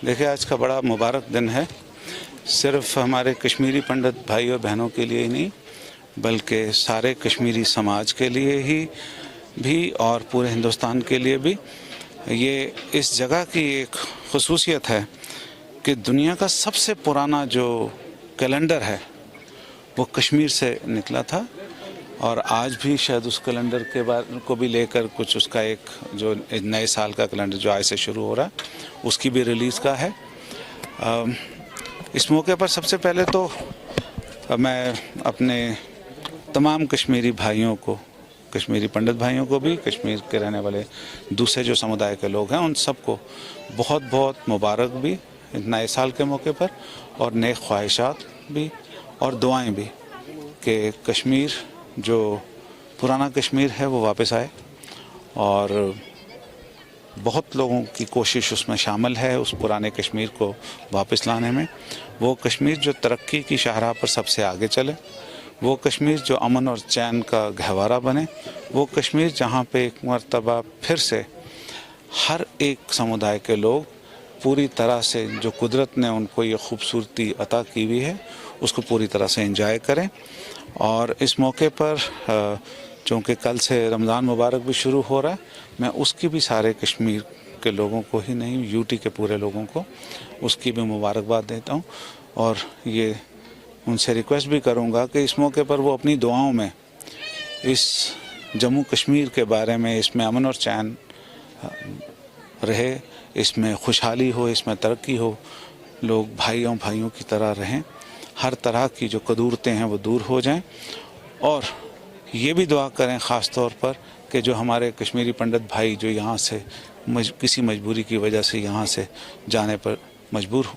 देखिए, आज का बड़ा मुबारक दिन है, सिर्फ हमारे कश्मीरी पंडित भाई और बहनों के लिए ही नहीं बल्कि सारे कश्मीरी समाज के लिए ही भी और पूरे हिंदुस्तान के लिए भी। ये इस जगह की एक ख़ुसूसियत है कि दुनिया का सबसे पुराना जो कैलेंडर है वो कश्मीर से निकला था और आज भी शायद उस कैलेंडर के बारे को भी लेकर कुछ उसका एक जो नए साल का कैलेंडर जो आज से शुरू हो रहा है उसकी भी रिलीज़ का है। इस मौके पर सबसे पहले तो मैं अपने तमाम कश्मीरी भाइयों को, कश्मीरी पंडित भाइयों को भी, कश्मीर के रहने वाले दूसरे जो समुदाय के लोग हैं उन सबको बहुत बहुत मुबारक भी नए साल के मौके पर, और नेक ख्वाहिशात भी और दुआएं भी कि कश्मीर जो पुराना कश्मीर है वो वापस आए। और बहुत लोगों की कोशिश उसमें शामिल है उस पुराने कश्मीर को वापस लाने में। वो कश्मीर जो तरक्की की शाहराह पर सबसे आगे चले, वो कश्मीर जो अमन और चैन का गहवारा बने, वो कश्मीर जहाँ पे एक मर्तबा फिर से हर एक समुदाय के लोग पूरी तरह से जो कुदरत ने उनको ये खूबसूरती अता की हुई है उसको पूरी तरह से एंजॉय करें। और इस मौके पर चूँकि कल से रमज़ान मुबारक भी शुरू हो रहा है, मैं उसकी भी सारे कश्मीर के लोगों को ही नहीं, यूटी के पूरे लोगों को उसकी भी मुबारकबाद देता हूँ। और ये उनसे रिक्वेस्ट भी करूँगा कि इस मौके पर वो अपनी दुआओं में इस जम्मू कश्मीर के बारे में, इसमें अमन और चैन रहे, इसमें खुशहाली हो, इसमें तरक्की हो, लोग भाइयों भाइयों की तरह रहें, हर तरह की जो कदूरतें हैं वो दूर हो जाएं। और ये भी दुआ करें ख़ास तौर पर कि जो हमारे कश्मीरी पंडित भाई जो यहाँ से किसी मजबूरी की वजह से यहाँ से जाने पर मजबूर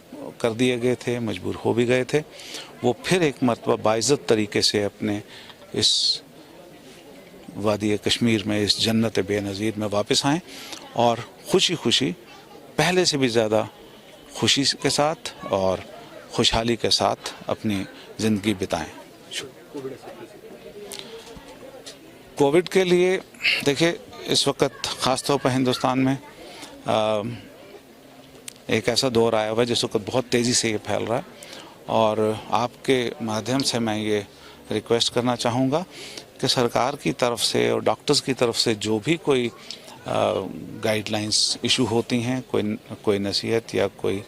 कर दिए गए थे, मजबूर हो भी गए थे, वो फिर एक मरतबा बाइज़्ज़त तरीके से अपने इस वादी कश्मीर में, इस जन्नत बेनज़ीर में वापस आएँ और खुशी खुशी, पहले से भी ज़्यादा खुशी के साथ और खुशहाली के साथ अपनी ज़िंदगी बिताएं। कोविड के लिए देखिए, इस वक्त ख़ास तौर पर हिंदुस्तान में एक ऐसा दौर आया हुआ है जिस वक्त बहुत तेज़ी से ये फैल रहा है। और आपके माध्यम से मैं ये रिक्वेस्ट करना चाहूँगा कि सरकार की तरफ से और डॉक्टर्स की तरफ से जो भी कोई गाइडलाइंस इशू होती हैं, कोई नसीहत या कोई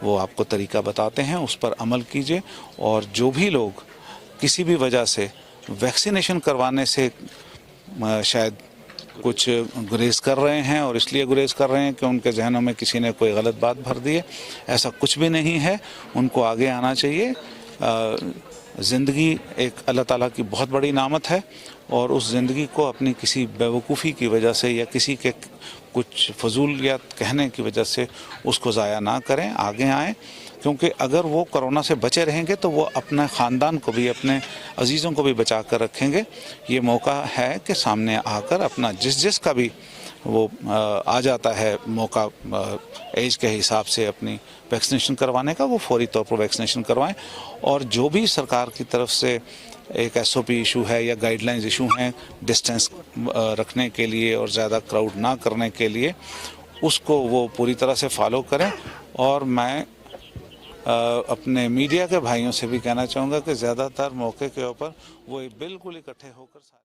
वो आपको तरीका बताते हैं, उस पर अमल कीजिए। और जो भी लोग किसी भी वजह से वैक्सीनेशन करवाने से शायद कुछ गुरेज कर रहे हैं और इसलिए गुरेज कर रहे हैं कि उनके जहनों में किसी ने कोई गलत बात भर दी है, ऐसा कुछ भी नहीं है। उनको आगे आना चाहिए। ज़िंदगी एक अल्लाह ताला की बहुत बड़ी नामत है और उस ज़िंदगी को अपनी किसी बेवकूफ़ी की वजह से या किसी के कुछ फजूलियत कहने की वजह से उसको ज़ाया ना करें, आगे आएँ। क्योंकि अगर वो कोरोना से बचे रहेंगे तो वो अपने ख़ानदान को भी, अपने अजीज़ों को भी बचा कर रखेंगे। ये मौका है कि सामने आकर अपना जिस का भी वो आ जाता है मौका एज के हिसाब से अपनी वैक्सीनेशन करवाने का, वो फौरी तौर पर वैक्सीनेशन करवाएं। और जो भी सरकार की तरफ से एक SOP इशू है या गाइडलाइंस इशू हैं डिस्टेंस रखने के लिए और ज़्यादा क्राउड ना करने के लिए, उसको वो पूरी तरह से फॉलो करें। और मैं अपने मीडिया के भाइयों से भी कहना चाहूँगा कि ज़्यादातर मौके के ऊपर वो बिल्कुल इकट्ठे होकर